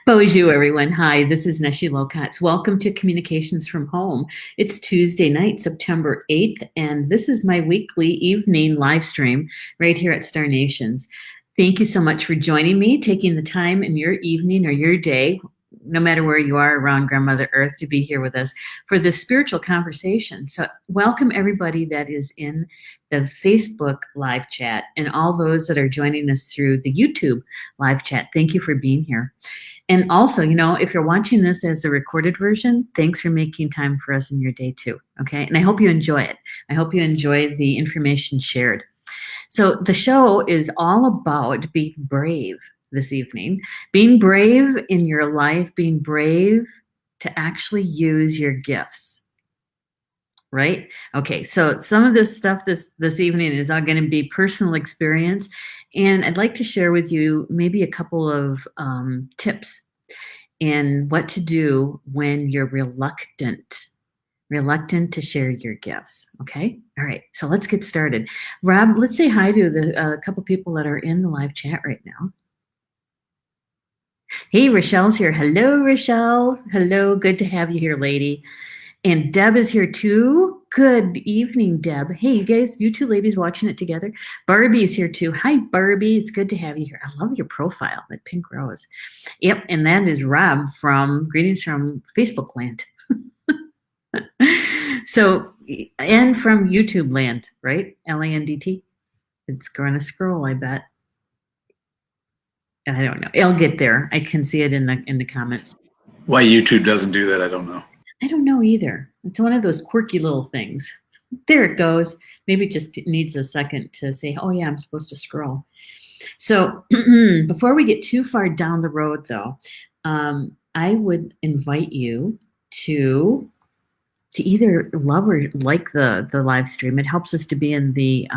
Bonjour, everyone. Hi, this is Neshi Lokotz. Welcome to Communications from Home. It's Tuesday night, September 8th, and this is my weekly evening live stream right here at Star Nations. Thank you so much for joining me, taking the time in your evening or your day, no matter where you are around Grandmother Earth, to be here with us for this spiritual conversation. So, welcome everybody that is in the Facebook live chat and all those that are joining us through the YouTube live chat. Thank you for being here. And also, if you're watching this as a recorded version, thanks for making time for us in your day too. Okay. And I hope you enjoy it. I hope you enjoy the information shared. So the show is all about being brave this evening, being brave in your life, being brave to actually use your gifts. Right? Okay, so some of this stuff this evening is all going to be personal experience, and I'd like to share with you maybe a couple of tips in what to do when you're reluctant to share your gifts. Okay, all right. So let's get started. Rob, let's say hi to the couple people that are in the live chat right now. Hey, Rochelle's here. Hello, Rochelle. Hello, good to have you here, lady. And Deb is here too. Good evening, Deb. Hey, you guys, you two ladies watching it together. Barbie is here too. Hi, Barbie. It's good to have you here. I love your profile, that pink rose. Yep, and that is Rob from Greetings from Facebook Land. So, and from YouTube Land, right? LANDT. It's going to scroll, I bet. I don't know. I'll get there. I can see it in the comments. Why YouTube doesn't do that, I don't know. I don't know either. It's one of those quirky little things. There it goes. Maybe it just needs a second to say, oh yeah, I'm supposed to scroll. So before we get too far down the road though, I would invite you to either love or like the live stream. It helps us to be in the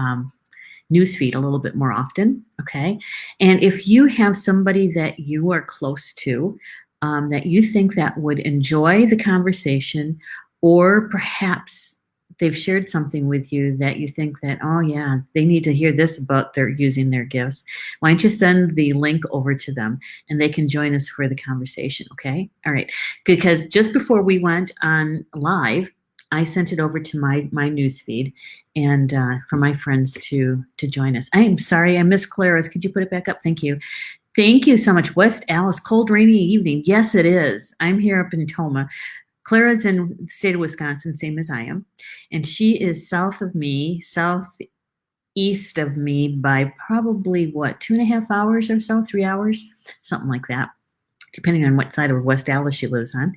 newsfeed a little bit more often, okay? And if you have somebody that you are close to, that you think that would enjoy the conversation, or perhaps they've shared something with you that you think that, oh yeah, they need to hear this about their using their gifts, why don't you send the link over to them and they can join us for the conversation, okay? All right, because just before we went on live, I sent it over to my news feed and for my friends to join us. I am sorry, I missed Clara's. Could you put it back up? Thank you. Thank you so much. West Alice, cold, rainy evening. Yes, it is. I'm here up in Toma. Clara's in the state of Wisconsin, same as I am. And she is south of me, southeast of me by probably, 2.5 hours or so, 3 hours, something like that, depending on what side of West Alice she lives on.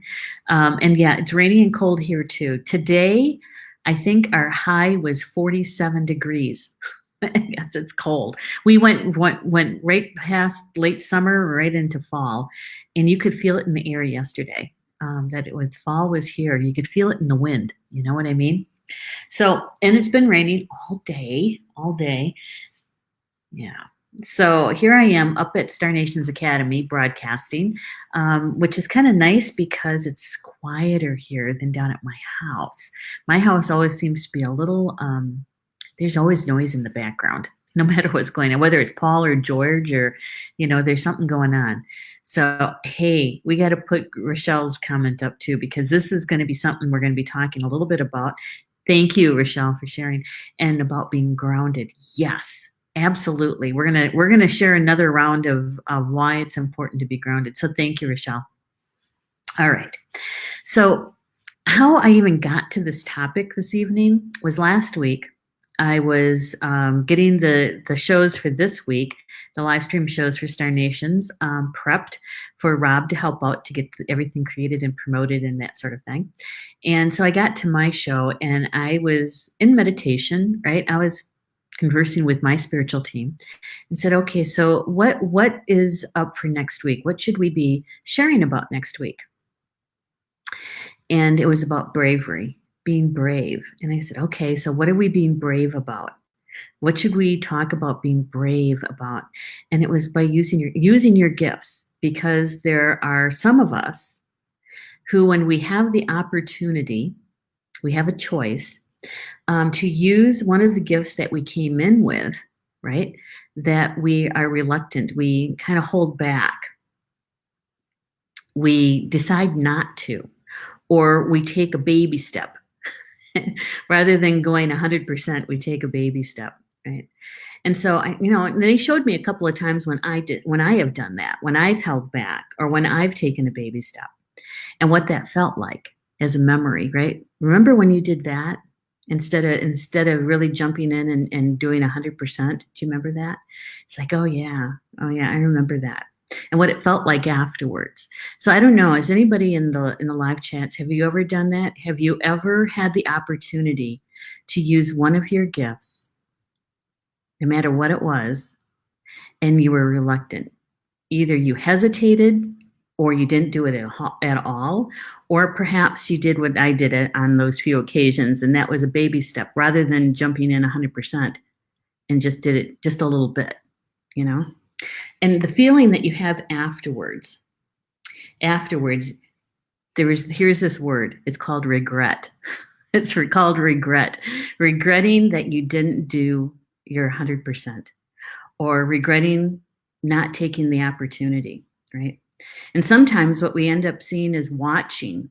And yeah, it's rainy and cold here too. Today, I think our high was 47 degrees. Yes, it's cold. We went right past late summer, right into fall, and you could feel it in the air yesterday. That it was fall was here. You could feel it in the wind. You know what I mean? So, and it's been raining all day, all day. Yeah. So here I am up at Star Nations Academy broadcasting, which is kind of nice because it's quieter here than down at my house. My house always seems to be a little, there's always noise in the background, no matter what's going on, whether it's Paul or George or, there's something going on. So, hey, we got to put Rochelle's comment up too, because this is going to be something we're going to be talking a little bit about. Thank you, Rochelle, for sharing, and about being grounded. Yes. Absolutely. We're gonna share another round of why it's important to be grounded. So thank you, Rochelle. All right. So how I even got to this topic this evening was last week. I was getting the shows for this week, the live stream shows for Star Nations, prepped for Rob to help out to get everything created and promoted and that sort of thing. And so I got to my show and I was in meditation, right? I was conversing with my spiritual team and said, okay, so what is up for next week? What should we be sharing about next week? And it was about bravery, being brave. And I said, okay, so what are we being brave about? What should we talk about being brave about? And it was by using your gifts, because there are some of us who, when we have the opportunity, we have a choice to use one of the gifts that we came in with, right? That we are reluctant, we kind of hold back. we decide not to, or we take a baby step. Rather than going 100%, we take a baby step, right? And so they showed me a couple of times when I have done that, when I've held back or when I've taken a baby step and what that felt like as a memory, right? Remember when you did that instead of really jumping in and doing 100%? Do you remember that? It's like, oh yeah, I remember that. And what it felt like afterwards. So I don't know, is anybody in the live chats, have you ever done that? Have you ever had the opportunity to use one of your gifts, no matter what it was, and you were reluctant? Either you hesitated or you didn't do it at all, or perhaps you did what I did on those few occasions, and that was a baby step rather than jumping in 100% and just did it just a little bit, you know? And the feeling that you have afterwards, here's this word. It's called regret. It's called regret. Regretting that you didn't do your 100%, or regretting not taking the opportunity, right? And sometimes what we end up seeing is watching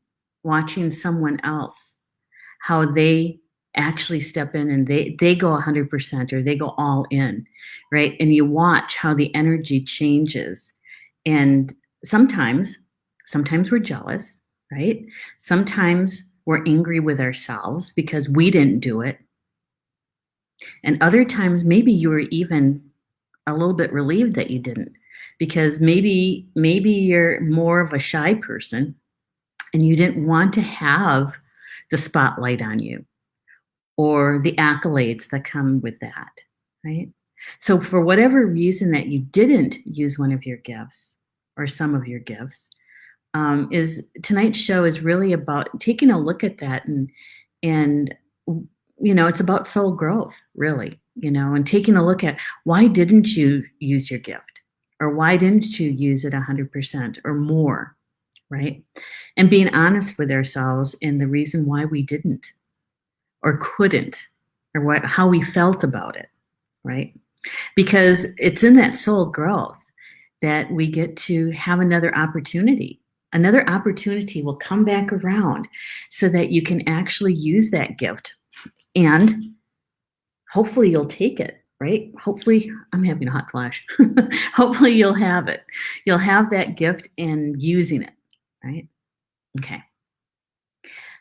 someone else, how they actually step in and they go 100% or they go all in, right? And you watch how the energy changes. And sometimes we're jealous, right? Sometimes we're angry with ourselves because we didn't do it. And other times maybe you were even a little bit relieved that you didn't, because maybe you're more of a shy person and you didn't want to have the spotlight on you or the accolades that come with that, right? So for whatever reason that you didn't use one of your gifts or some of your gifts, is tonight's show is really about taking a look at that and it's about soul growth, really, and taking a look at why didn't you use your gift, or why didn't you use it 100% or more, right? And being honest with ourselves in the reason why we didn't or couldn't, or how we felt about it, right? Because it's in that soul growth that we get to have another opportunity. Another opportunity will come back around so that you can actually use that gift, and hopefully you'll take it, right? Hopefully, I'm having a hot flash. Hopefully you'll have it. You'll have that gift and using it, right? Okay.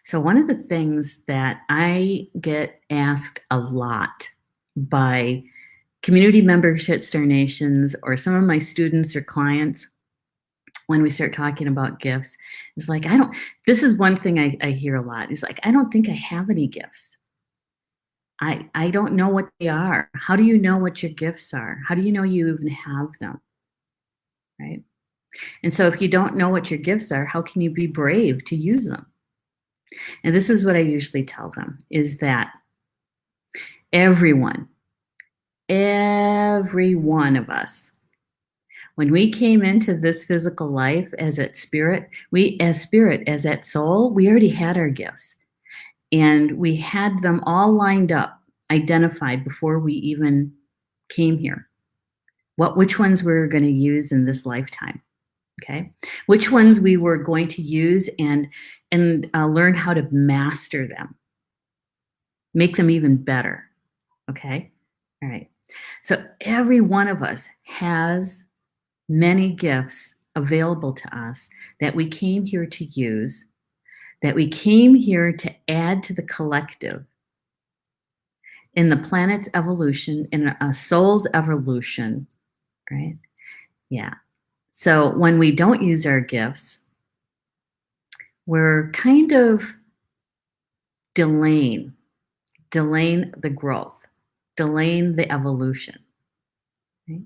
So one of the things that I get asked a lot by community members at Star Nations or some of my students or clients when we start talking about gifts is like, this is one thing I hear a lot. It's like, I don't think I have any gifts. I don't know what they are. How do you know what your gifts are? How do you know you even have them? Right? And so if you don't know what your gifts are, how can you be brave to use them? And this is what I usually tell them, is that every one of us, when we came into this physical life as that spirit, as that soul, we already had our gifts. And we had them all lined up, identified before we even came here. Which ones we were going to use in this lifetime, okay? Which ones we were going to use and learn how to master them, make them even better, okay? All right. So every one of us has many gifts available to us that we came here to use, that we came here to add to the collective in the planet's evolution, in a soul's evolution, right? Yeah. So when we don't use our gifts, we're kind of delaying the growth, delaying the evolution. Right?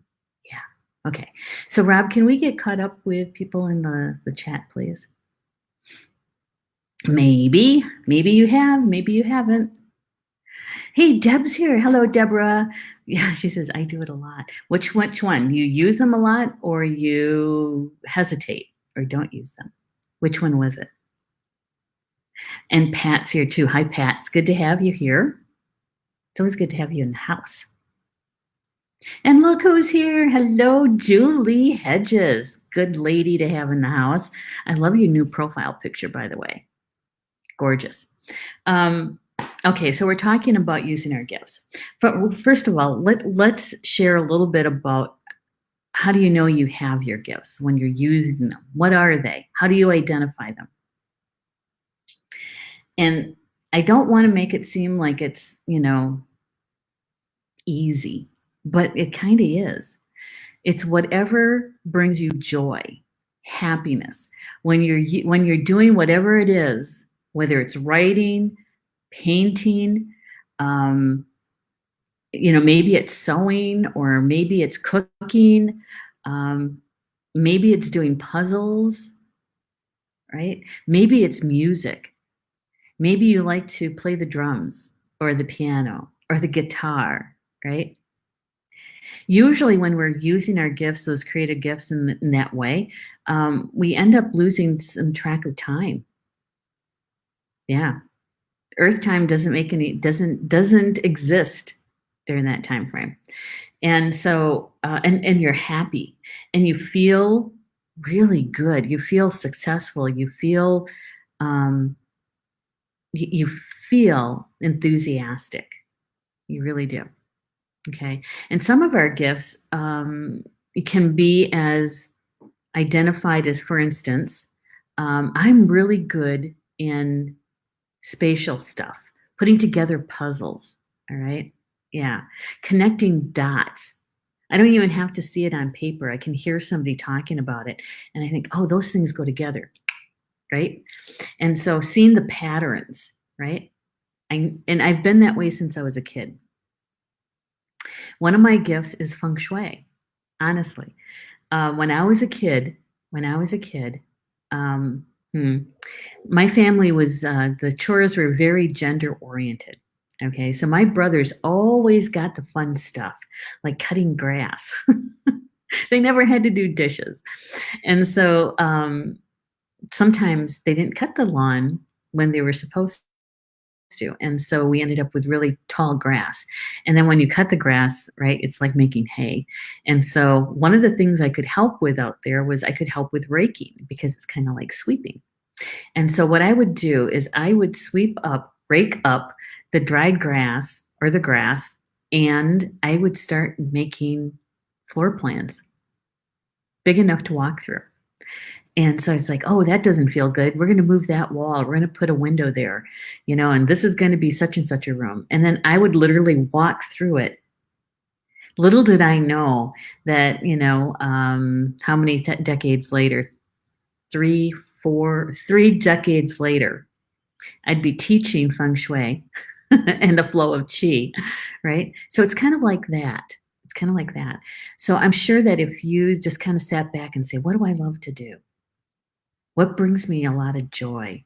Yeah. Okay. So Rob, can we get caught up with people in the chat, please? Maybe you have, maybe you haven't. Hey, Deb's here. Hello, Deborah. Yeah, she says, I do it a lot. Which one? You use them a lot or you hesitate or don't use them? Which one was it? And Pat's here too. Hi, Pat. It's good to have you here. It's always good to have you in the house. And look who's here. Hello, Julie Hedges. good lady to have in the house. I love your new profile picture, by the way. Gorgeous. Okay, so we're talking about using our gifts. But first of all, let's share a little bit about how do you know you have your gifts when you're using them? What are they? How do you identify them? And I don't want to make it seem like it's, easy, but it kind of is. It's whatever brings you joy, happiness. When you're doing whatever it is, whether it's writing, painting, maybe it's sewing, or maybe it's cooking, maybe it's doing puzzles, right? Maybe it's music. Maybe you like to play the drums or the piano or the guitar, right? Usually when we're using our gifts, those creative gifts in that way, we end up losing some track of time. Yeah. Earth time doesn't exist during that time frame. And so, and you're happy and you feel really good. You feel successful. You feel, you feel enthusiastic. You really do. Okay. And some of our gifts can be as identified as, for instance, I'm really good in spatial stuff, putting together puzzles. All right. Yeah. Connecting dots. I don't even have to see it on paper. I can hear somebody talking about it and I think, oh, those things go together. Right. And so seeing the patterns, right. And I've been that way since I was a kid. One of my gifts is feng shui, honestly. When I was a kid, um, my family was, the chores were very gender oriented. Okay, so my brothers always got the fun stuff, like cutting grass. They never had to do dishes. And so sometimes they didn't cut the lawn when they were supposed to. And so we ended up with really tall grass. And then when you cut the grass, right, it's like making hay. And so one of the things I could help with out there was I could help with raking because it's kind of like sweeping. And so what I would do is I would rake up the dried grass or the grass, and I would start making floor plans big enough to walk through. And so it's like, oh, that doesn't feel good. We're going to move that wall. We're going to put a window there, and this is going to be such and such a room. And then I would literally walk through it. Little did I know that, how many decades later, three decades later, I'd be teaching feng shui and the flow of qi, right? So it's kind of like that. It's kind of like that. So I'm sure that if you just kind of sat back and say, what do I love to do? What brings me a lot of joy?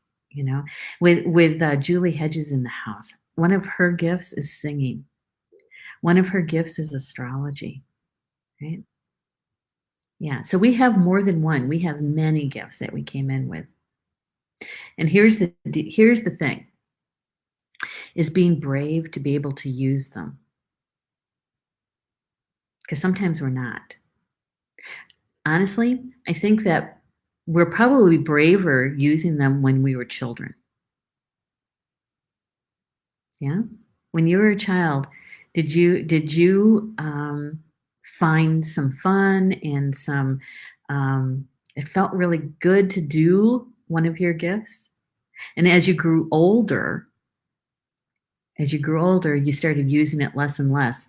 With Julie Hedges in the house, one of her gifts is singing. One of her gifts is astrology, right? Yeah. So we have more than one. We have many gifts that we came in with. And here's the thing, is being brave to be able to use them. Because sometimes we're not. Honestly, I think that we're probably braver using them when we were children. Yeah. When you were a child, did you find some fun and some? It felt really good to do one of your gifts, and as you grew older, you started using it less and less.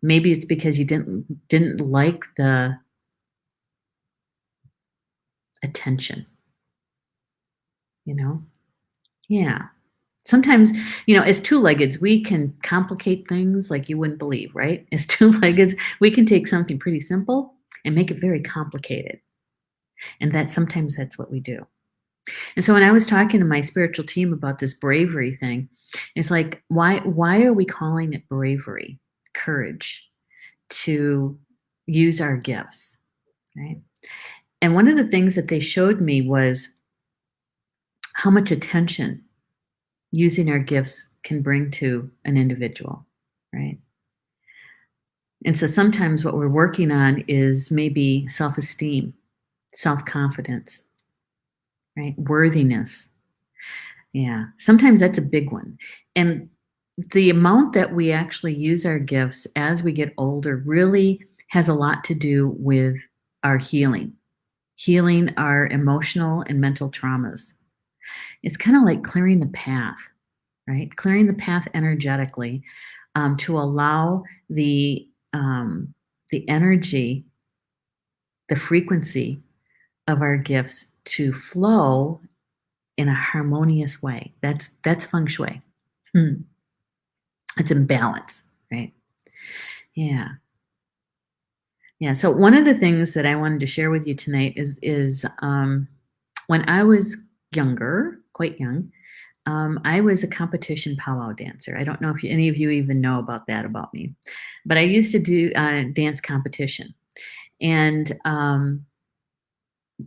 Maybe it's because you didn't like the attention. Yeah. Sometimes, as two-leggeds, we can complicate things like you wouldn't believe, right? As two-leggeds, we can take something pretty simple and make it very complicated. And sometimes that's what we do. And so when I was talking to my spiritual team about this bravery thing, it's like, why are we calling it bravery, courage, to use our gifts, right? And one of the things that they showed me was how much attention using our gifts can bring to an individual, right? And so sometimes what we're working on is maybe self-esteem, self-confidence, right? Worthiness. Yeah. Sometimes that's a big one. And the amount that we actually use our gifts as we get older really has a lot to do with our healing our emotional and mental traumas. It's kind of like clearing the path, right? Clearing the path energetically to allow the energy, the frequency of our gifts to flow in a harmonious way. That's feng shui. It's in balance, right? Yeah. Yeah. So one of the things that I wanted to share with you tonight is when I was younger, quite young, I was a competition powwow dancer. I don't know if any of you even know about that about me, but I used to do dance competition, and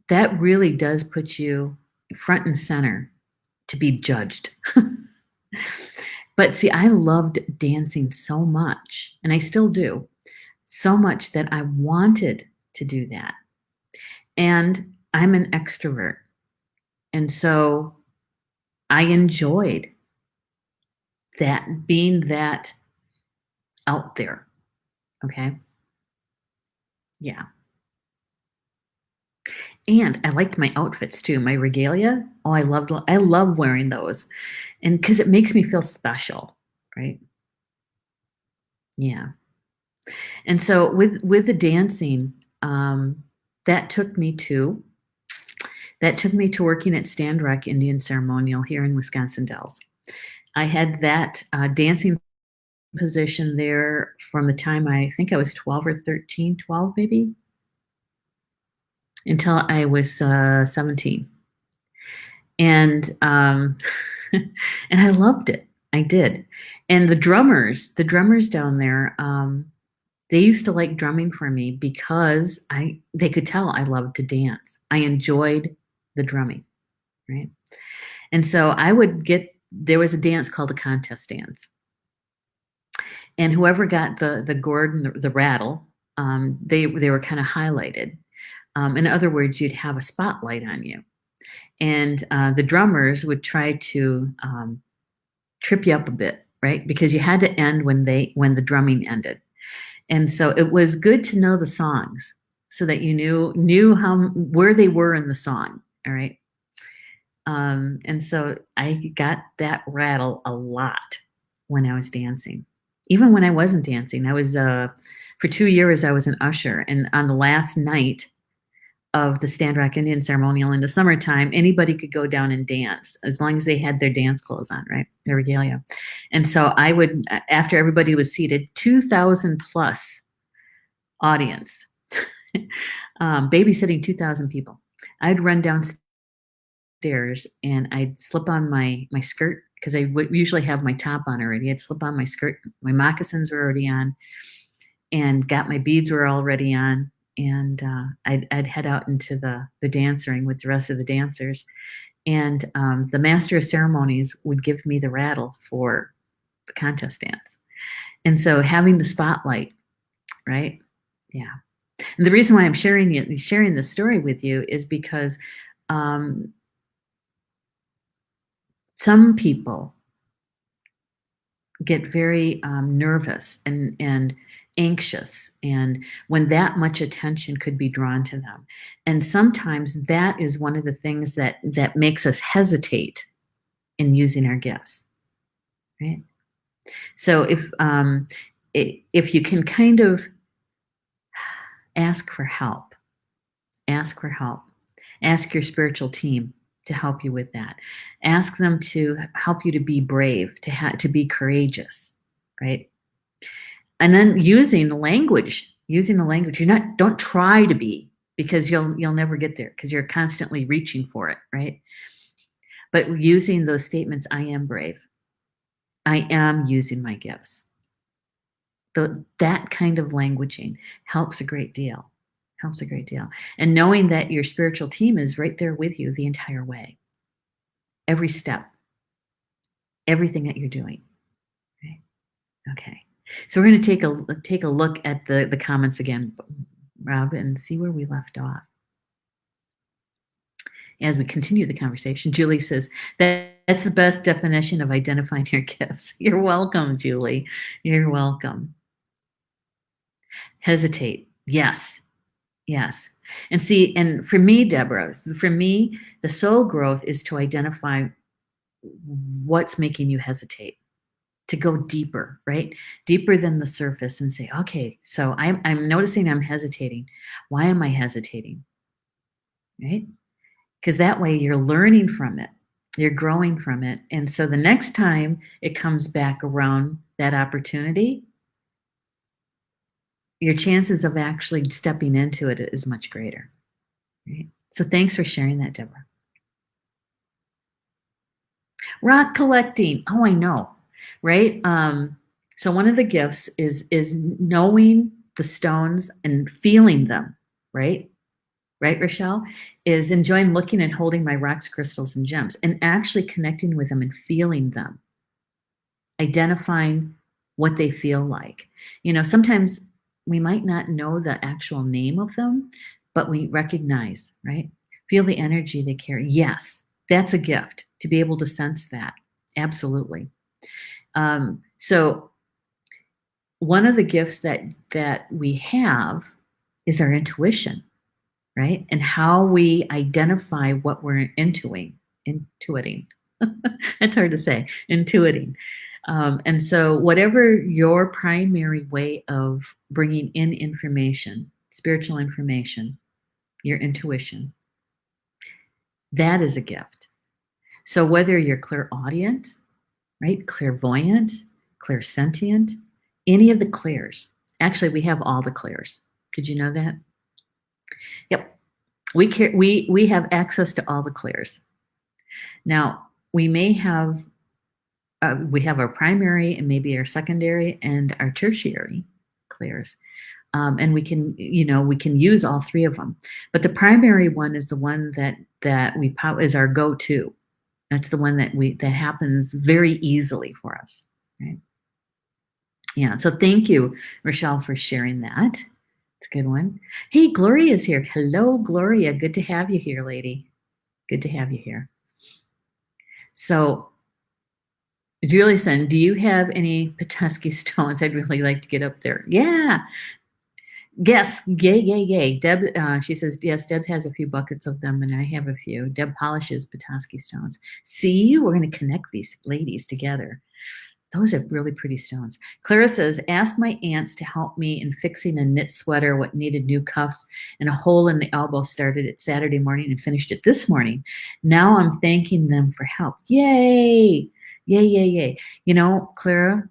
that really does put you front and center to be judged. But see, I loved dancing so much, and I still do, so much that I wanted to do that. And I'm an extrovert. And so I enjoyed that, being that out there. Okay. Yeah. And I liked my outfits too, my regalia. Oh, I love wearing those. And because it makes me feel special, right? Yeah. And so with the dancing, that took me to working at Stand Rock Indian Ceremonial here in Wisconsin Dells. I had that dancing position there from the time I think I was 12 or 13, 12 maybe, until I was 17. And and I loved it. I did. And the drummers down there, they used to like drumming for me because they could tell I loved to dance. I enjoyed the drumming, right? And so there was a dance called a contest dance. And whoever got the gourd and the rattle, they were kind of highlighted. In other words, you'd have a spotlight on you. And the drummers would try to trip you up a bit, right? Because you had to end when the drumming ended. And so it was good to know the songs so that you knew where they were in the song. All right. And so I got that rattle a lot when I was dancing. Even when I wasn't dancing, I was for 2 years I was an usher, and on the last night of the Stand Rock Indian Ceremonial in the summertime, anybody could go down and dance as long as they had their dance clothes on, right? Their regalia. And so I would, after everybody was seated, 2,000 plus audience, babysitting 2,000 people. I'd run downstairs and I'd slip on my skirt because I would usually have my top on already. I'd slip on my skirt, my moccasins were already on, and got my beads were already on. And I'd head out into the dance ring with the rest of the dancers. And the master of ceremonies would give me the rattle for the contest dance. And so having the spotlight, right? Yeah. And the reason why I'm sharing this story with you is because some people get very nervous and anxious, and when that much attention could be drawn to them, and sometimes that is one of the things that makes us hesitate in using our gifts, right? So if you can kind of ask for help, ask your spiritual team to help you with that. Ask them to help you to be brave, to be courageous, right? And then using the language. Don't try to be, because you'll never get there because you're constantly reaching for it, right? But using those statements, I am brave. I am using my gifts. That kind of languaging helps a great deal. And knowing that your spiritual team is right there with you the entire way. Every step, everything that you're doing. Right? Okay. So we're going to take a look at the comments again, Rob, and see where we left off. As we continue the conversation, Julie says that's the best definition of identifying your gifts. You're welcome, Julie. You're welcome. Hesitate. Yes. Yes. And see, and for me, Deborah, for me, the soul growth is to identify what's making you hesitate, to go deeper, right? Deeper than the surface and say, okay, so I'm noticing I'm hesitating. Why am I hesitating? Right? Because that way you're learning from it, you're growing from it. And so the next time it comes back around that opportunity, your chances of actually stepping into it is much greater. Right? So thanks for sharing that, Deborah. Rock collecting. Oh, I know, right? So one of the gifts is knowing the stones and feeling them, right? Right, Rochelle, is enjoying looking and holding my rocks, crystals, and gems and actually connecting with them and feeling them, identifying what they feel like. Sometimes we might not know the actual name of them, but we recognize, right? Feel the energy they carry. Yes, that's a gift to be able to sense that. Absolutely. So one of the gifts that we have is our intuition, right? And how we identify what we're intuiting. That's hard to say, intuiting. And so whatever your primary way of bringing in information, spiritual information, your intuition, that is a gift. So whether you're clairaudient, right, clairvoyant, clairsentient, any of the clairs. Actually, we have all the clairs. Did you know that? Yep. We have access to all the clairs. Now, we have our primary and maybe our secondary and our tertiary clairs. And we can use all three of them. But the primary one is the one that is our go-to. That's the one that happens very easily for us, right? Yeah. So thank you, Rochelle, for sharing that. It's a good one. Hey, Gloria's here. Hello, Gloria. Good to have you here, lady. Good to have you here. So, Julieson, do you have any Petoskey stones? I'd really like to get up there. Yeah. Yes. Yay. Deb, she says, yes, Deb has a few buckets of them, and I have a few. Deb polishes Petoskey stones. See, we're going to connect these ladies together. Those are really pretty stones. Clara says, ask my aunts to help me in fixing a knit sweater, what needed new cuffs and a hole in the elbow. Started it Saturday morning and finished it this morning. Now I'm thanking them for help. Yay. Yay. Clara,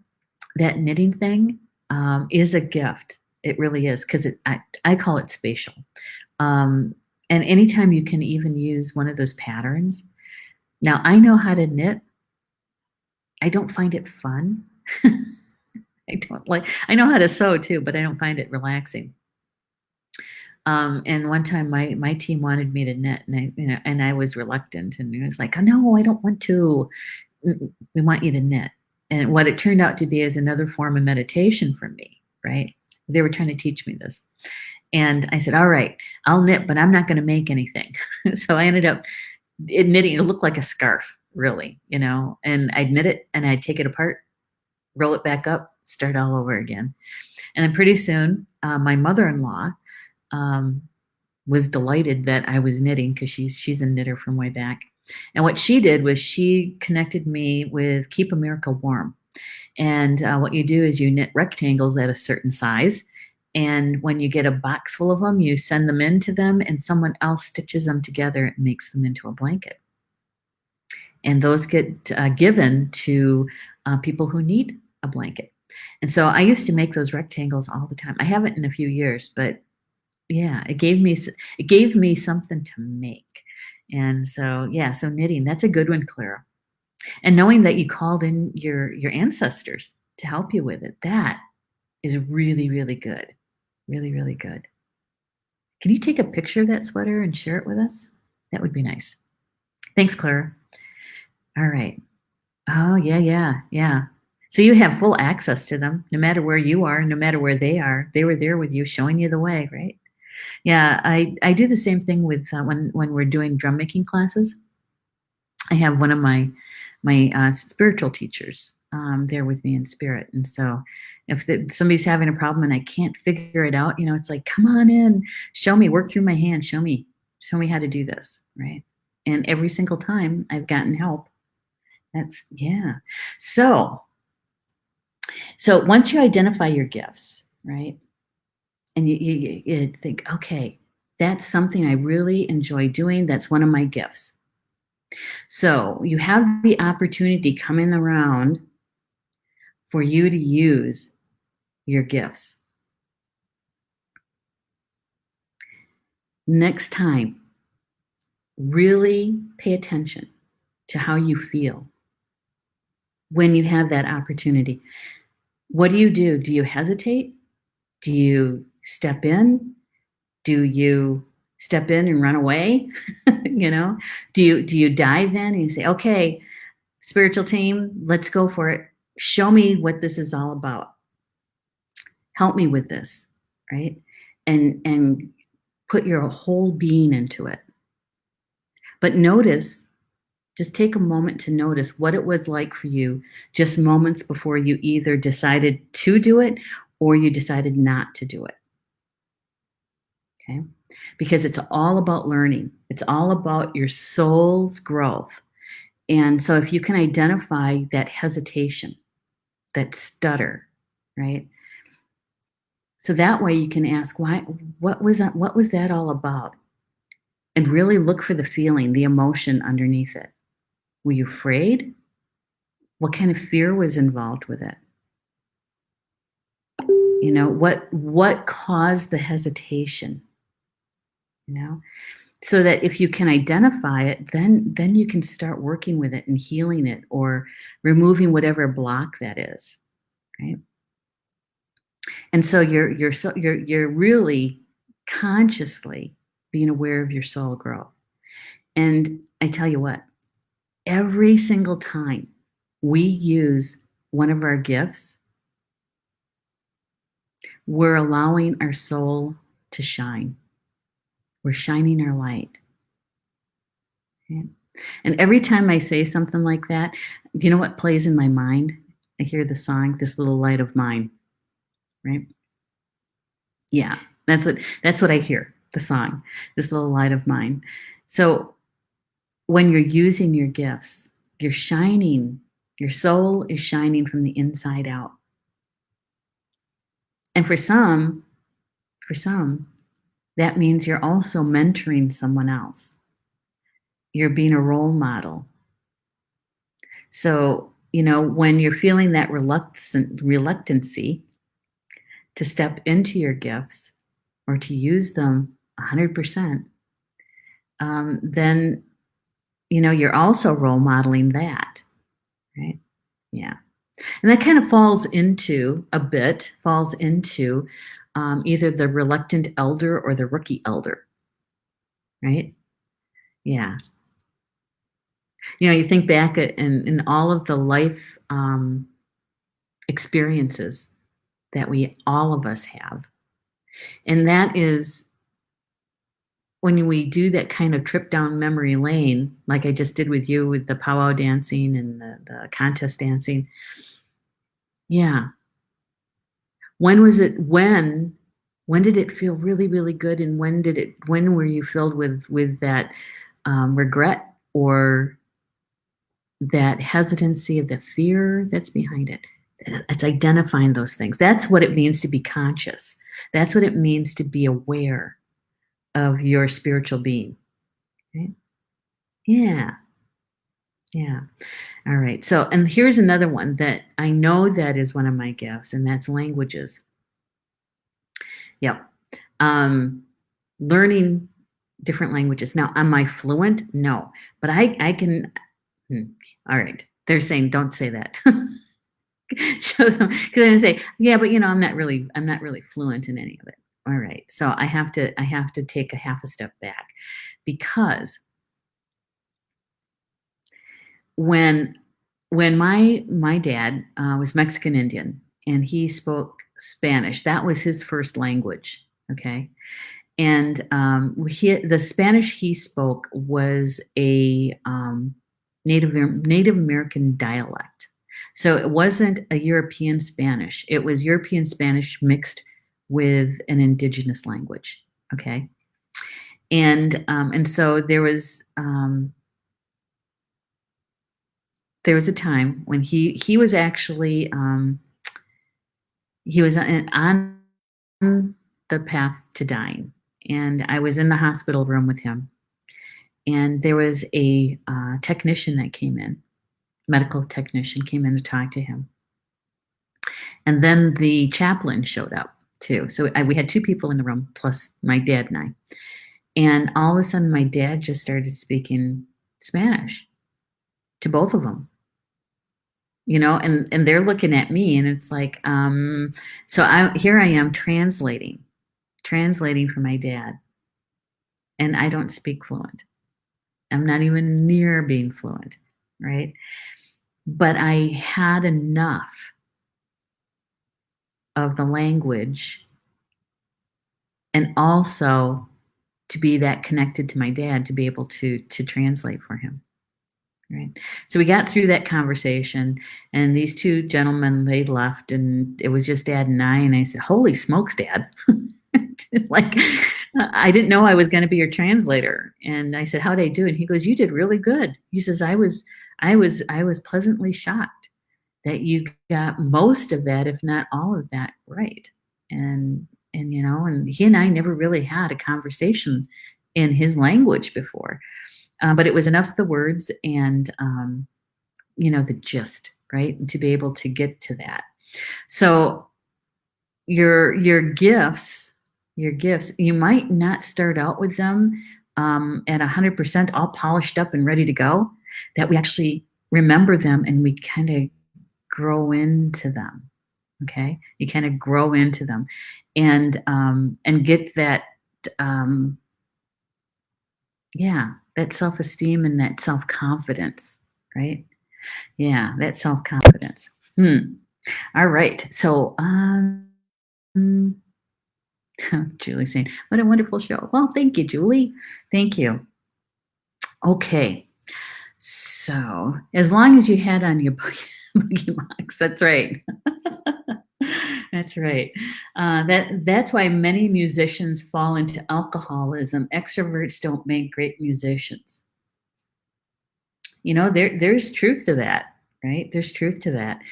that knitting thing is a gift. It really is, because I call it spatial. And anytime you can even use one of those patterns. Now, I know how to knit. I don't find it fun. I know how to sew too, but I don't find it relaxing. And one time my team wanted me to knit, and I was reluctant, and I was like, oh, no, I don't want to. We want you to knit. And what it turned out to be is another form of meditation for me, right? They were trying to teach me this. And I said, all right, I'll knit, but I'm not going to make anything. So I ended up knitting. It looked like a scarf, really, and I'd knit it and I'd take it apart, roll it back up, start all over again. And then pretty soon, my mother-in-law was delighted that I was knitting, because she's a knitter from way back. And what she did was she connected me with Keep America Warm. And what you do is you knit rectangles at a certain size. And when you get a box full of them, you send them in to them, and someone else stitches them together and makes them into a blanket. And those get given to people who need a blanket. And so I used to make those rectangles all the time. I haven't in a few years, but yeah, it gave me something to make. And so, yeah, so knitting, that's a good one, Clara. And knowing that you called in your ancestors to help you with it, that is really, really good. Really, really good. Can you take a picture of that sweater and share it with us? That would be nice. Thanks, Clara. All right. Oh, yeah. So you have full access to them, no matter where you are, no matter where they are. They were there with you, showing you the way, right? Yeah, I do the same thing with when we're doing drum making classes. I have one of my spiritual teachers there with me in spirit, and so if somebody's having a problem and I can't figure it out, it's like, come on in, show me, work through my hand, show me how to do this, right? And every single time I've gotten help. That's yeah. So once you identify your gifts, right, and you think, okay, that's something I really enjoy doing. That's one of my gifts. So you have the opportunity coming around for you to use your gifts. Next time, really pay attention to how you feel when you have that opportunity. What do? Do you hesitate? Do you step in? Do you step in and run away? Do you dive in and you say, okay, spiritual team, let's go for it. Show me what this is all about. Help me with this, right? And put your whole being into it. But just take a moment to notice what it was like for you just moments before you either decided to do it or you decided not to do it. Okay? Because it's all about learning. It's all about your soul's growth. And so if you can identify that hesitation, that stutter, right? So that way you can ask, what was that all about? And really look for the feeling, the emotion underneath it. Were you afraid? What kind of fear was involved with it? What caused the hesitation? So that if you can identify it, then you can start working with it and healing it or removing whatever block that is, right? And so you're really consciously being aware of your soul growth. And I tell you what, every single time we use one of our gifts, we're allowing our soul to shine. We're shining our light. Okay? And every time I say something like that, you know what plays in my mind? I hear the song, This Little Light of Mine, right? Yeah, that's what I hear, the song, This Little Light of Mine. So when you're using your gifts, you're shining, your soul is shining from the inside out. And for some, that means you're also mentoring someone else. You're being a role model. So, when you're feeling that reluctancy to step into your gifts or to use them 100%, then, you're also role modeling that, right? Yeah. And that kind of falls into either the reluctant elder or the rookie elder, right? Yeah. You think back in all of the life experiences that all of us have. And that is when we do that kind of trip down memory lane, like I just did with you with the powwow dancing and the contest dancing. Yeah. When did it feel really, really good? And when were you filled with that regret or that hesitancy of the fear that's behind it? It's identifying those things. That's what it means to be conscious. That's what it means to be aware of your spiritual being. Right? Yeah. Yeah. All right. So, and here's another one that I know that is one of my gifts, and that's languages. Yep. Learning different languages. Now, am I fluent? No, but I can. All right. They're saying don't say that. Show them because I'm gonna say, yeah, but I'm not really fluent in any of it. All right. So I have to take a half a step back because when when my dad was Mexican Indian and he spoke Spanish, that was his first language. Okay. And the Spanish he spoke was a Native American dialect. So it wasn't a European Spanish. It was European Spanish mixed with an indigenous language. Okay, and so there was a time when he was actually he was on the path to dying, and I was in the hospital room with him, and there was a technician that came in, medical technician came in to talk to him, and then the chaplain showed up too. So we had two people in the room plus my dad and I, and all of a sudden my dad just started speaking Spanish to both of them, and they're looking at me, and it's like, so here I am translating for my dad, and I don't speak fluent. I'm not even near being fluent, right? But I had enough of the language and also to be that connected to my dad to be able to translate for him. Right. So we got through that conversation, and these two gentlemen, they left, and it was just Dad and I. And I said, "Holy smokes, Dad!" Like, I didn't know I was going to be your translator. And I said, "How'd I do?" And he goes, "You did really good." He says, I was pleasantly shocked that you got most of that, if not all of that, right." And he and I never really had a conversation in his language before. But it was enough of the words and, the gist, right? To be able to get to that. So your gifts, you might not start out with them at 100% all polished up and ready to go, that we actually remember them and we kind of grow into them. Okay. You kind of grow into them and get that, that self-esteem and that self-confidence, right? Yeah, that self-confidence. All right. So, Julie's saying, what a wonderful show. Well, thank you, Julie. Thank you. Okay. So, as long as you had on your boogie box, that's right. That's right. That's why many musicians fall into alcoholism. Extroverts don't make great musicians. There's truth to that, right? There's truth to that.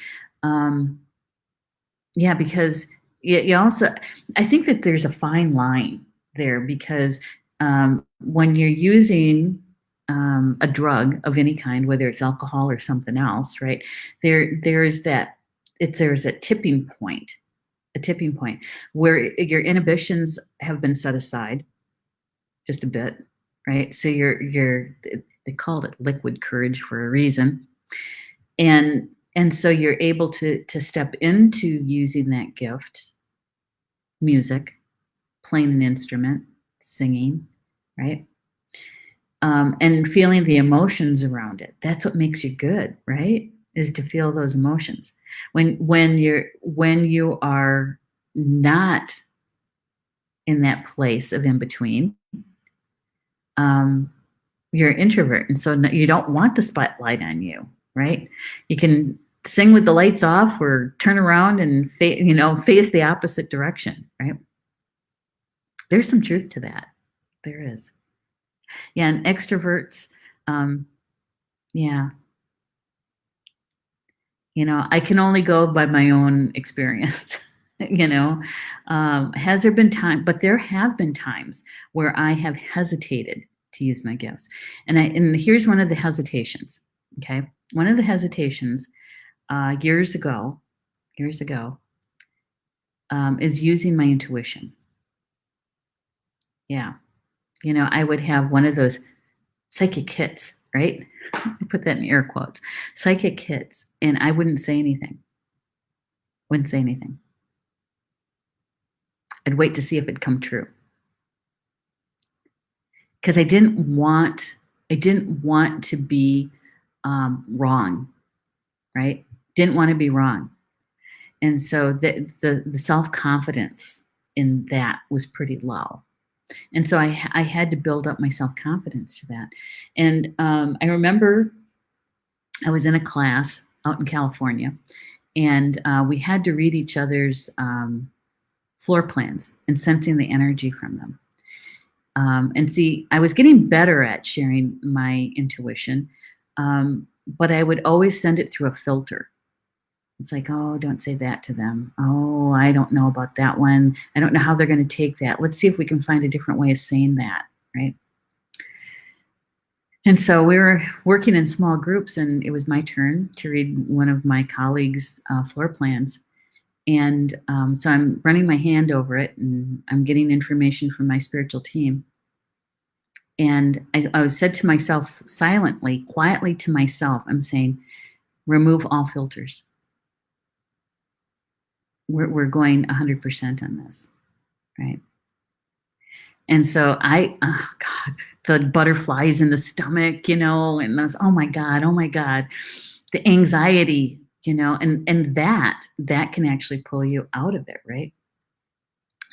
Yeah, because you also, I think that there's a fine line there because when you're using a drug of any kind, whether it's alcohol or something else, right? There's a tipping point, where your inhibitions have been set aside just a bit, right? So they called it liquid courage for a reason. And so you're able to step into using that gift, music, playing an instrument, singing, right? And feeling the emotions around it. That's what makes you good, right? Is to feel those emotions. When you are not in that place of in between, you're an introvert, and so you don't want the spotlight on you, right? You can sing with the lights off or turn around and face the opposite direction, right? There's some truth to that. There is. Yeah, and extroverts, yeah. I can only go by my own experience. Has there been time? But there have been times where I have hesitated to use my gifts, and here's one of the hesitations. Okay, one of the hesitations years ago, is using my intuition. Yeah, I would have one of those psychic hits, right? I put that in air quotes, psychic hits, and I wouldn't say anything. I'd wait to see if it'd come true. Because I didn't want to be wrong. right? Didn't want to be wrong. And so the self-confidence in that was pretty low. And so I had to build up my self-confidence to that. And I remember I was in a class out in California, and we had to read each other's floor plans and sensing the energy from them. And see, I was getting better at sharing my intuition, but I would always send it through a filter. It's like, oh, don't say that to them. Oh, I don't know about that one. I don't know how they're going to take that. Let's see if we can find a different way of saying that, right? And so we were working in small groups, and it was my turn to read one of my colleagues' floor plans. And so I'm running my hand over it, and I'm getting information from my spiritual team. And I said to myself silently, quietly to myself, I'm saying, remove all filters. We're going 100% on this, right? And so oh God, the butterflies in the stomach, and those, oh my God, the anxiety, and that can actually pull you out of it, right?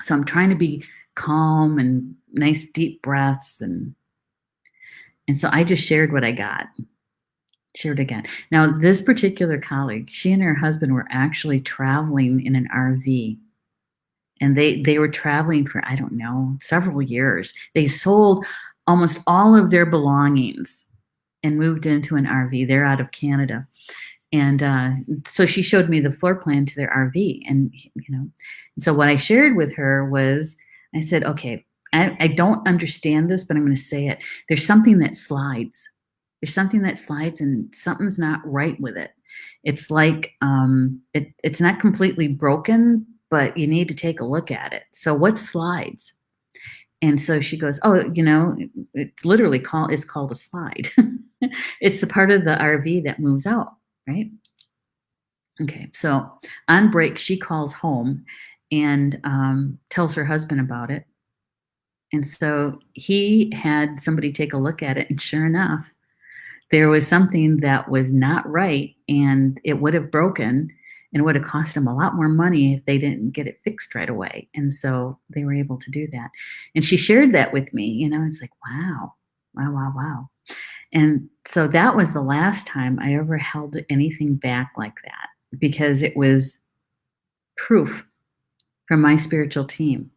So I'm trying to be calm and nice deep breaths, and so I just shared what I got. Shared again. Now, this particular colleague, she and her husband were actually traveling in an RV, and they were traveling for, I don't know, several years. They sold almost all of their belongings and moved into an RV. They're out of Canada. And so she showed me the floor plan to their RV. And, so what I shared with her was, I said, okay, I don't understand this, but I'm going to say it. There's something that slides. There's something that slides, and something's not right with it. It's like it's not completely broken, but you need to take a look at it. So what slides? And so she goes, oh, it's literally it's called a slide. It's a part of the RV that moves out, right? Okay, so on break, she calls home and tells her husband about it. And so he had somebody take a look at it, and sure enough, there was something that was not right, and it would have broken, and it would have cost them a lot more money if they didn't get it fixed right away. And so they were able to do that. And she shared that with me, it's like, wow. And so that was the last time I ever held anything back like that, because it was proof from my spiritual team,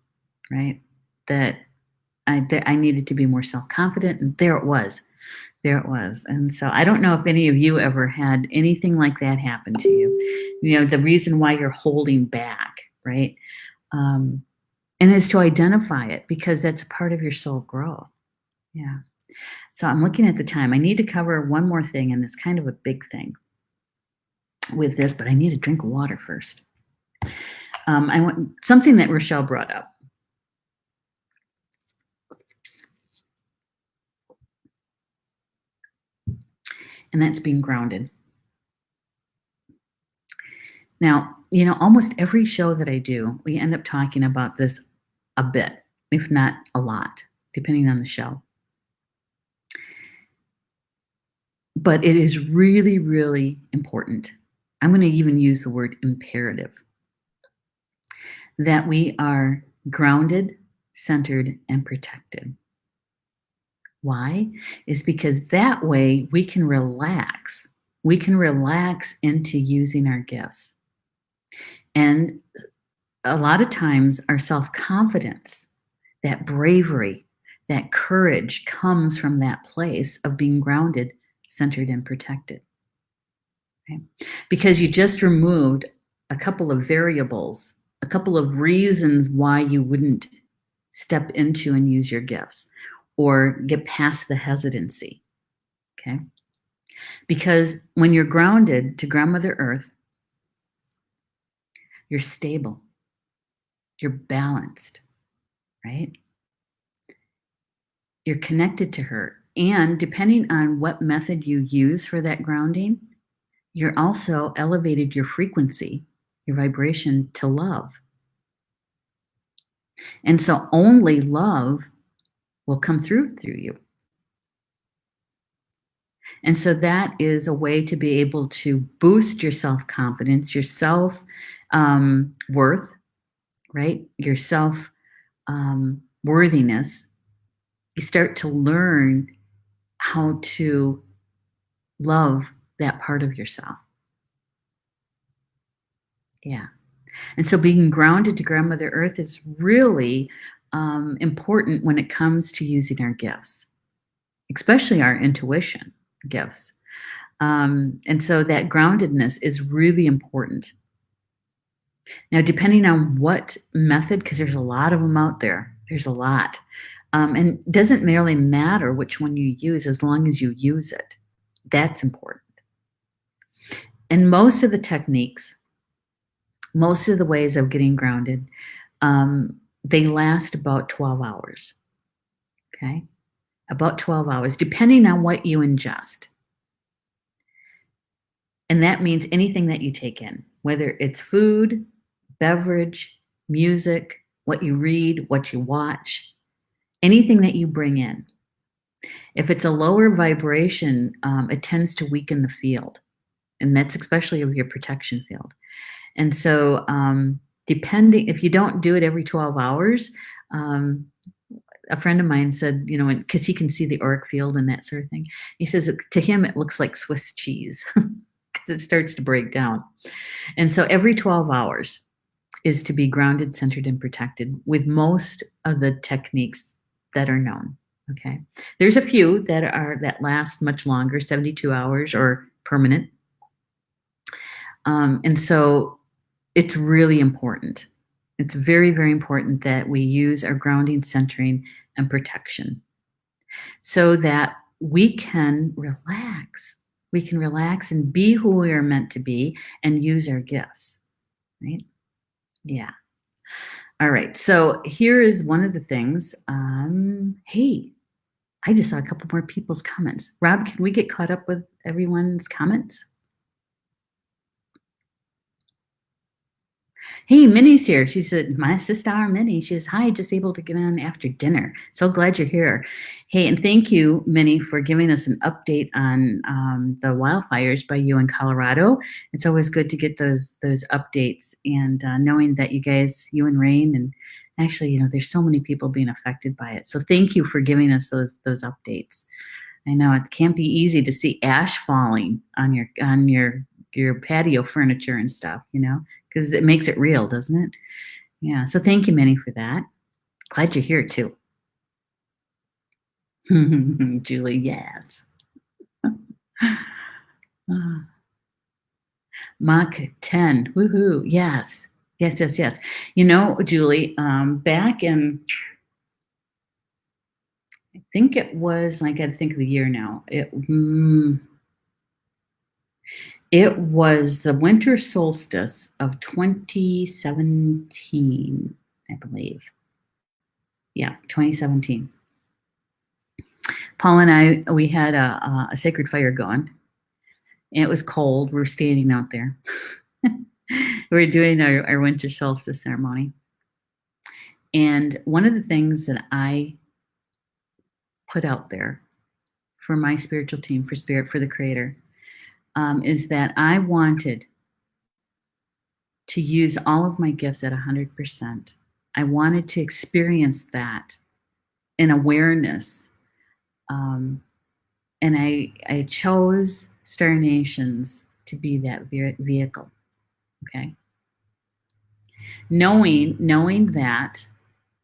right? That I needed to be more self-confident, and there it was. And so I don't know if any of you ever had anything like that happen to you, the reason why you're holding back, right? And is to identify it, because that's a part of your soul growth. Yeah. So I'm looking at the time. I need to cover one more thing, and it's kind of a big thing with this, but I need a drink of water first. I want something that Rochelle brought up. And that's being grounded. Now, almost every show that I do, we end up talking about this a bit, if not a lot, depending on the show. But it is really, really important. I'm going to even use the word imperative, that we are grounded, centered, and protected. Why? Is because that way we can relax. We can relax into using our gifts. And a lot of times our self-confidence, that bravery, that courage comes from that place of being grounded, centered, and protected. Okay? Because you just removed a couple of variables, a couple of reasons why you wouldn't step into and use your gifts or get past the hesitancy. Okay? Because when you're grounded to Grandmother Earth, you're stable, you're balanced, right? You're connected to her. And depending on what method you use for that grounding, you're also elevated your frequency, your vibration to love. And so only love will come through you. And so that is a way to be able to boost your self-confidence, your self worth, right? Your self worthiness. You start to learn how to love that part of yourself. Yeah. And so being grounded to Grandmother Earth is really important when it comes to using our gifts, especially our intuition gifts. And so that groundedness is really important. Now, depending on what method, because there's a lot of them out there, there's a lot. And it doesn't really matter which one you use as long as you use it. That's important. And most of the techniques, most of the ways of getting grounded, they last about 12 hours. Okay. About 12 hours, depending on what you ingest. And that means anything that you take in, whether it's food, beverage, music, what you read, what you watch, anything that you bring in. If it's a lower vibration, it tends to weaken the field. And that's especially of your protection field. And so, depending, if you don't do it every 12 hours, a friend of mine said, you know, because he can see the auric field and that sort of thing, he says to him it looks like Swiss cheese because it starts to break down. And so every 12 hours is to be grounded, centered, and protected with most of the techniques that are known. Okay. There's a few that last much longer, 72 hours or permanent. And so it's really important. It's very, very important that we use our grounding, centering, and protection so that we can relax. We can relax and be who we are meant to be and use our gifts, right? Yeah. All right. So here is one of the things. Hey, I just saw a couple more people's comments. Rob, can we get caught up with everyone's comments? Hey, Minnie's here. She said, my sister, Minnie. She says, hi, just able to get on after dinner. So glad you're here. Hey, and thank you, Minnie, for giving us an update on the wildfires by you in Colorado. It's always good to get those updates and knowing that you guys, you and Rain, and actually, you know, there's so many people being affected by it. So thank you for giving us those updates. I know it can't be easy to see ash falling on your patio furniture and stuff, you know, because it makes it real, doesn't it? Yeah. So thank you, Minnie, for that. Glad you're here too. Julie, yes. Mach 10. Woohoo. Yes. Yes, yes, yes. You know, Julie, back in, I think it was, I got to think of the year now. It was the winter solstice of 2017, I believe. Yeah, 2017. Paul and I, we had a sacred fire going. And it was cold. We were standing out there. We were doing our winter solstice ceremony. And one of the things that I put out there for my spiritual team, for the Creator, is that I wanted to use all of my gifts at 100%. I wanted to experience that in awareness. And I chose Star Nations to be that vehicle. Okay. Knowing that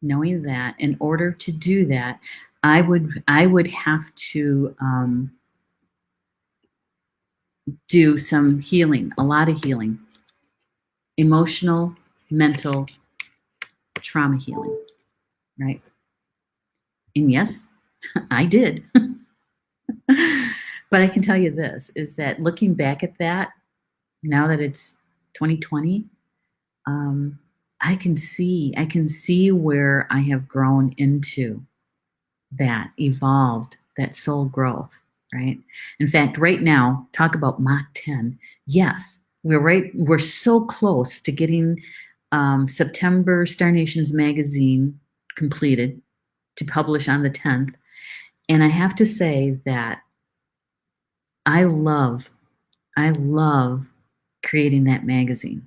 in order to do that, I would have to do some healing, a lot of healing, emotional, mental, trauma healing, right? And yes, I did. But I can tell you this, is that looking back at that, now that it's 2020, I can see where I have grown into that, evolved, that soul growth, right? In fact, right now, talk about Mach 10. Yes, we're so close to getting September Star Nations magazine completed to publish on the 10th. And I have to say that I love creating that magazine.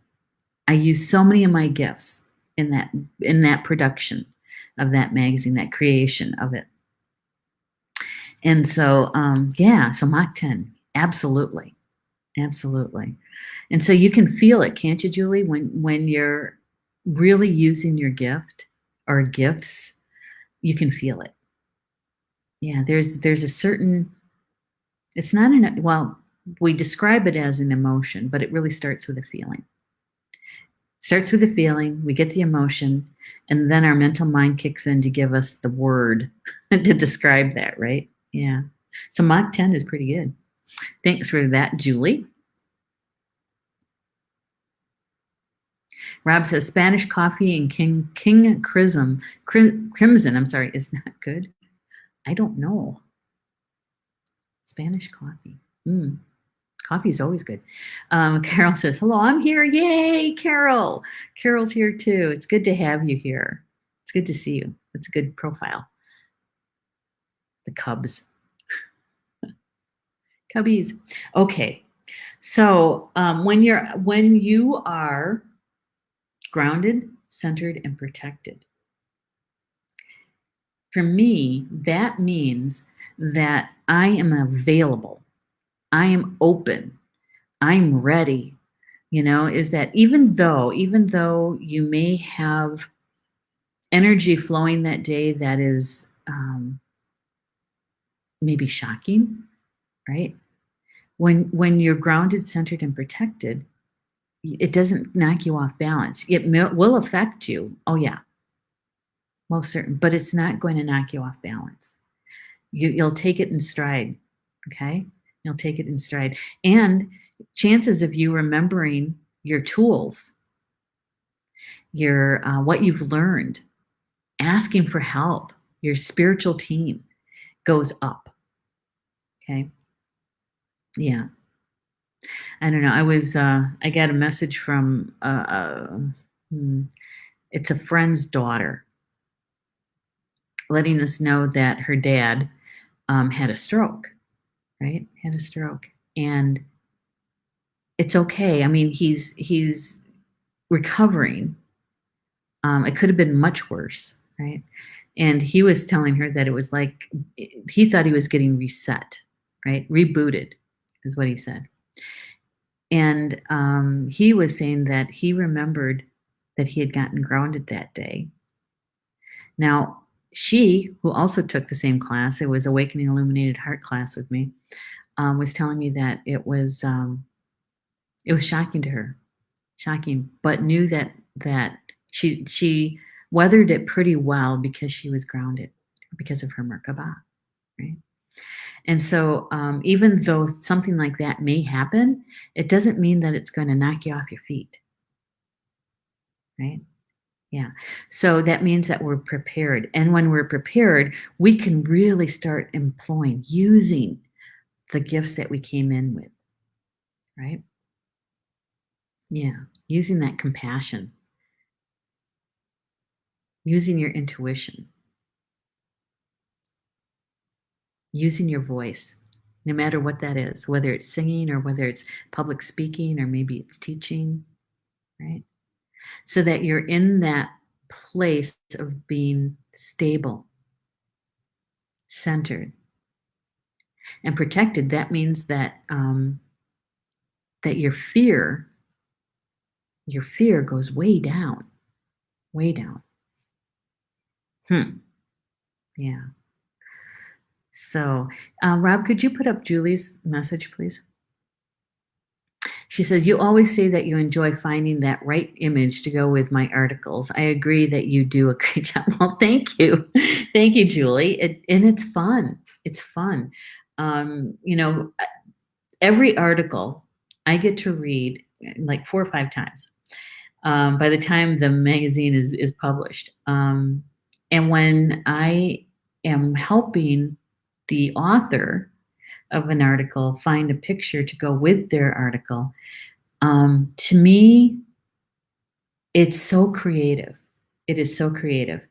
I use so many of my gifts in that production of that magazine, that creation of it. And so, yeah, so Mach 10, absolutely, absolutely. And so you can feel it, can't you, Julie? When you're really using your gift or gifts, you can feel it. Yeah, there's a certain. It's not an well. We describe it as an emotion, but it really starts with a feeling. Starts with a feeling, we get the emotion, and then our mental mind kicks in to give us the word to describe that, right? Yeah. So Mach 10 is pretty good. Thanks for that, Julie. Rob says Spanish coffee and King Crimson, I'm sorry, is not good. I don't know. Spanish coffee. Coffee is always good. Carol says, hello, I'm here. Yay, Carol. Carol's here too. It's good to have you here. It's good to see you. It's a good profile. The Cubs. Cubbies. Okay. So when you are grounded, centered, and protected, for me, that means that I am available. I am open. I'm ready. Is that even though you may have energy flowing that day that is maybe shocking, right? When you're grounded, centered, and protected, it doesn't knock you off balance. It will affect you. Oh yeah, most certain, but it's not going to knock you off balance. You'll take it in stride. Okay, you'll take it in stride, and chances of you remembering your tools, your what you've learned, asking for help, your spiritual team goes up. Okay, yeah. I don't know. I got a message from it's a friend's daughter letting us know that her dad had a stroke, right? Had a stroke, and it's okay. I mean, he's recovering. It could have been much worse, right? And he was telling her that it was like he thought he was getting reset, right? Rebooted, is what he said. And he was saying that he remembered that he had gotten grounded that day. Now, she, who also took the same class, it was Awakening Illuminated Heart class with me, was telling me that it was shocking to her, shocking, but knew that she weathered it pretty well because she was grounded because of her Merkaba, right? And so, even though something like that may happen, it doesn't mean that it's going to knock you off your feet, right? Yeah. So that means that we're prepared. And when we're prepared, we can really start using the gifts that we came in with, right? Yeah. Using that compassion, using your intuition, using your voice, no matter what that is, whether it's singing or whether it's public speaking or maybe it's teaching, right? So that you're in that place of being stable, centered, and protected. That means that that your fear goes way down, way down. Yeah. So, Rob, could you put up Julie's message, please? She says, you always say that you enjoy finding that right image to go with my articles. I agree that you do a great job. Well, thank you. Thank you, Julie. And it's fun. It's fun. Every article I get to read like 4 or 5 times by the time the magazine is published. And when I am helping the author of an article find a picture to go with their article, to me, it's so creative. It is so creative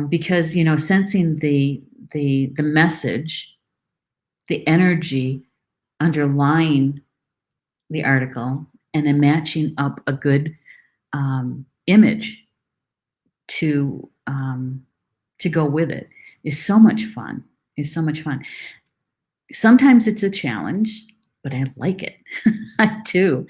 because sensing the message, the energy, underlying the article and then matching up a good image to go with it is so much fun. It's so much fun. Sometimes it's a challenge, but I like it too.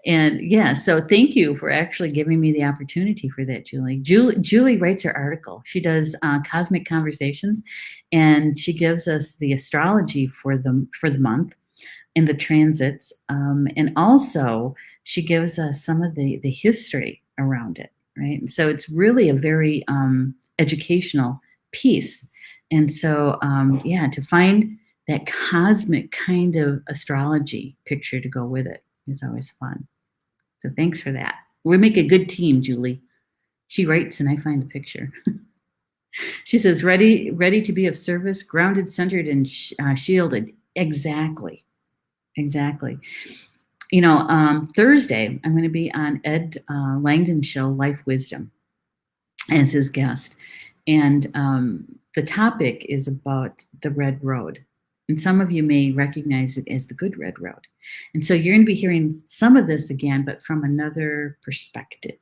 And yeah, so thank you for actually giving me the opportunity for that, Julie. Julie writes her article. She does Cosmic Conversations, and she gives us the astrology for the month and the transits, and also she gives us some of the history around it, right? And so it's really a very educational piece. And so yeah, to find that cosmic kind of astrology picture to go with it is always fun. So thanks for that. We make a good team, Julie. She writes and I find a picture. She says, ready to be of service, grounded, centered, and shielded. Exactly. You know, Thursday, I'm going to be on Ed Langdon's show, Life Wisdom, as his guest. And the topic is about the Red Road. And some of you may recognize it as the Good Red Road. And so you're going to be hearing some of this again, but from another perspective.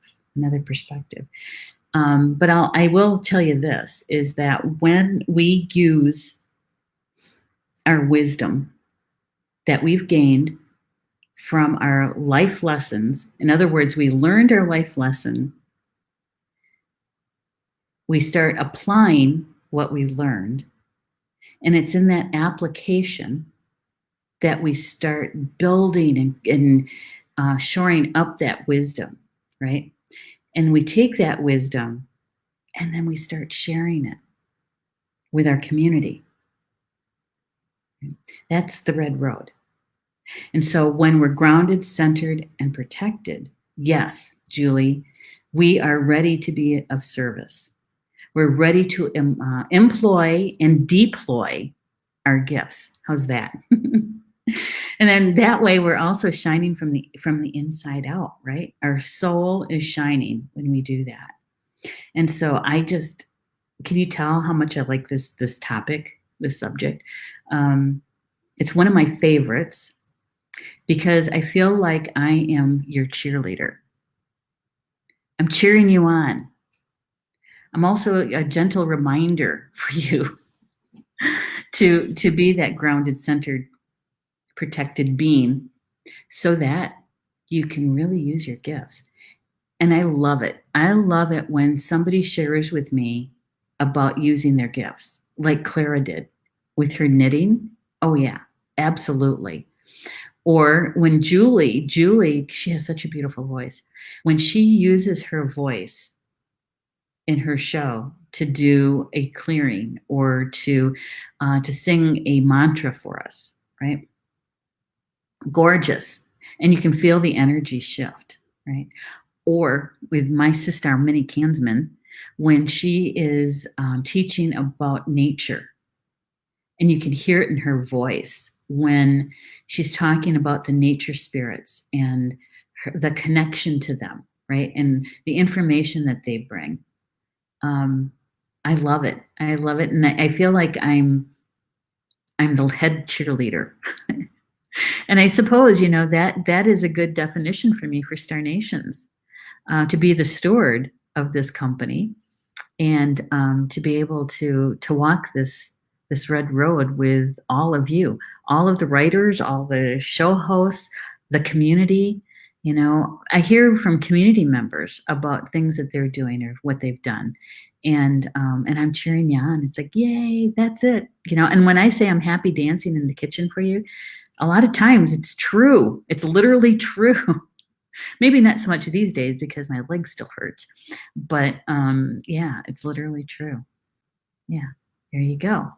But I will tell you this, is that when we use our wisdom that we've gained from our life lessons, in other words, we learned our life lesson, we start applying what we learned, and it's in that application that we start building and shoring up that wisdom, right? And we take that wisdom and then we start sharing it with our community. That's the Red Road. And so when we're grounded, centered, and protected, yes, Julie, we are ready to be of service. We're ready to employ and deploy our gifts. How's that? And then that way we're also shining from the inside out, right? Our soul is shining when we do that. And so can you tell how much I like this topic, this subject? It's one of my favorites because I feel like I am your cheerleader. I'm cheering you on. I'm also a gentle reminder for you to be that grounded, centered, protected being so that you can really use your gifts. And I love it. I love it when somebody shares with me about using their gifts, like Clara did with her knitting. Oh yeah, absolutely. Or when Julie, she has such a beautiful voice. When she uses her voice in her show to do a clearing or to sing a mantra for us, right? Gorgeous. And you can feel the energy shift, right? Or with my sister, Minnie Kansman, when she is teaching about nature, and you can hear it in her voice when she's talking about the nature spirits and the connection to them, right? And the information that they bring. I love it. And I feel like I'm the head cheerleader. And I suppose, that is a good definition for me for Star Nations, to be the steward of this company and to be able to walk this red road with all of you, all of the writers, all the show hosts, the community. I hear from community members about things that they're doing or what they've done. And I'm cheering you on. It's like, yay, that's it. And when I say I'm happy dancing in the kitchen for you, a lot of times it's true. It's literally true. Maybe not so much these days because my leg still hurts. But yeah, it's literally true. Yeah, there you go.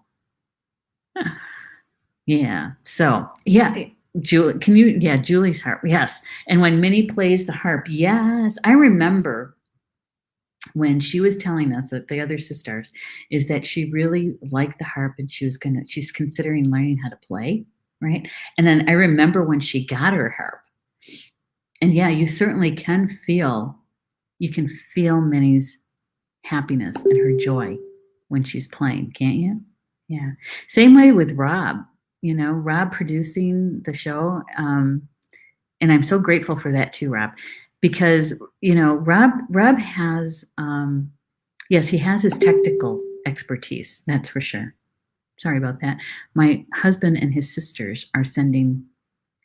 Yeah. So yeah, Julie, Julie's harp. Yes. And when Minnie plays the harp, yes, I remember when she was telling us that the other sisters is that she really liked the harp and she's considering learning how to play. Right. And then I remember when she got her harp, and yeah, you certainly can feel Minnie's happiness and her joy when she's playing, can't you? Yeah. Same way with Rob. Rob producing the show. And I'm so grateful for that too, Rob, because, Rob has, yes, he has his technical expertise. That's for sure. Sorry about that. My husband and his sisters are sending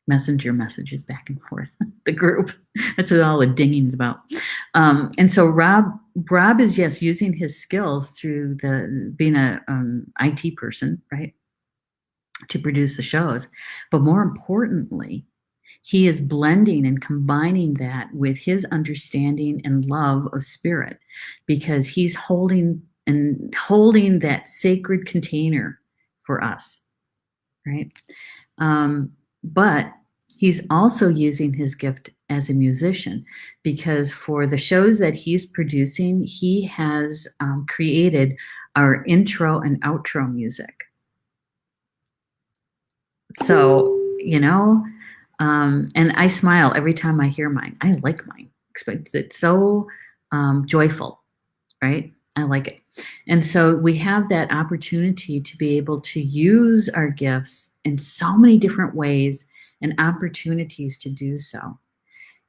messenger messages back and forth. The group. That's what all the dinging's about. And so Rob is, yes, using his skills through being a IT person, right, to produce the shows. But more importantly, he is blending and combining that with his understanding and love of spirit, because he's holding that sacred container for us, right? But he's also using his gift as a musician, because for the shows that he's producing, he has created our intro and outro music. So, and I smile every time I hear mine. I like mine. It's so joyful, right? I like it. And so we have that opportunity to be able to use our gifts in so many different ways and opportunities to do so.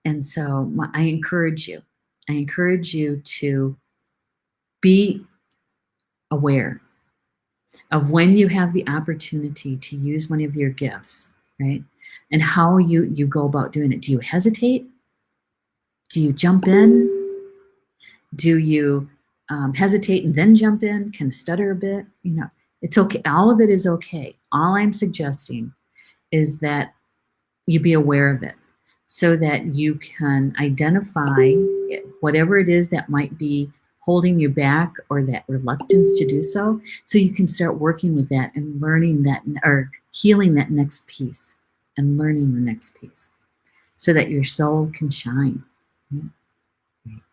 And so I encourage you to be aware of when you have the opportunity to use one of your gifts, right? And how you go about doing it. Do you hesitate? Do you jump in? Do you hesitate and then jump in? Can stutter a bit? It's okay. All of it is okay. All I'm suggesting is that you be aware of it, so that you can identify whatever it is that might be holding you back, or that reluctance to do so you can start working with that and learning that, or healing that next piece and learning the next piece, so that your soul can shine.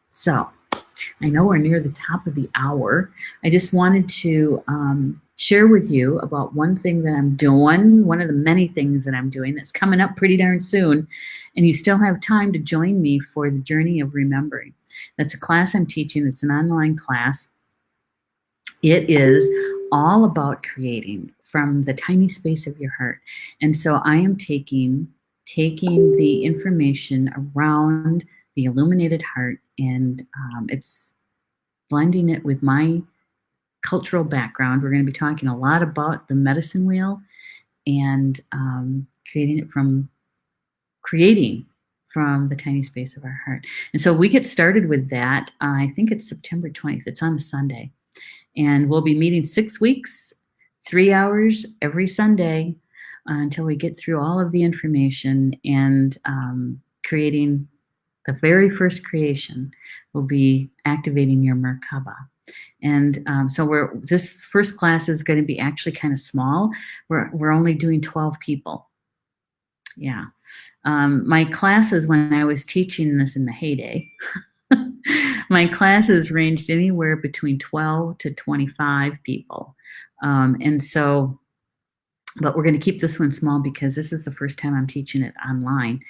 So I know we're near the top of the hour. I just wanted to share with you about one thing that I'm doing, one of the many things that I'm doing that's coming up pretty darn soon. And you still have time to join me for the Journey of Remembering. That's a class I'm teaching. It's an online class. It is all about creating from the tiny space of your heart. And so I am taking the information around the illuminated heart, and it's blending it with my cultural background. We're going to be talking a lot about the medicine wheel, and creating from the tiny space of our heart. And so we get started with that. I think it's September 20th. It's on a Sunday. And we'll be meeting 6 weeks, 3 hours every Sunday, until we get through all of the information, and creating the very first creation will be activating your Merkaba. And so this first class is going to be actually kind of small. We're only doing 12 people. Yeah. My classes, when I was teaching this in the heyday, my classes ranged anywhere between 12 to 25 people. But we're going to keep this one small, because this is the first time I'm teaching it online.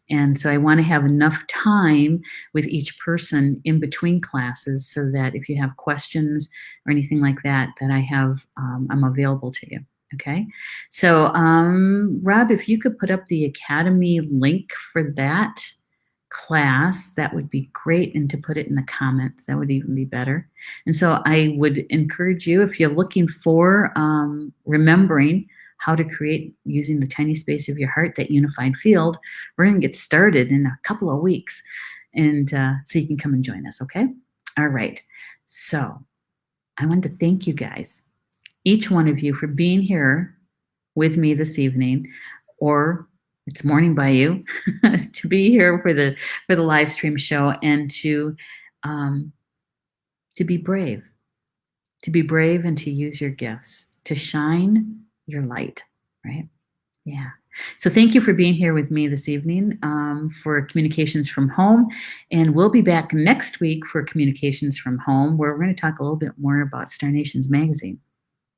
And so I want to have enough time with each person in between classes, so that if you have questions or anything like that, I'm available to you. Okay. So, Rob, if you could put up the Academy link for that class, that would be great. And to put it in the comments, that would even be better. And so I would encourage you, if you're looking for remembering how to create using the tiny space of your heart, that unified field, we're going to get started in a couple of weeks. And so you can come and join us, okay? All right. So I want to thank you guys, each one of you, for being here with me this evening, or it's morning by you, to be here for the live stream show, and to be brave, and to use your gifts to shine your light, right? Yeah. So thank you for being here with me this evening for Communications from Home. And we'll be back next week for Communications from Home, where we're going to talk a little bit more about Star Nations Magazine.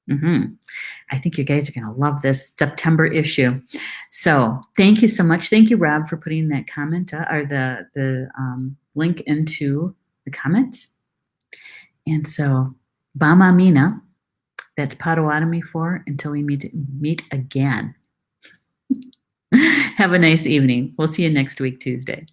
I think you guys are going to love this September issue. So thank you so much. Thank you, Rob, for putting that comment or the link into the comments. And so, Bama Mina. That's Potawatomi for until we meet again. Have a nice evening. We'll see you next week, Tuesday.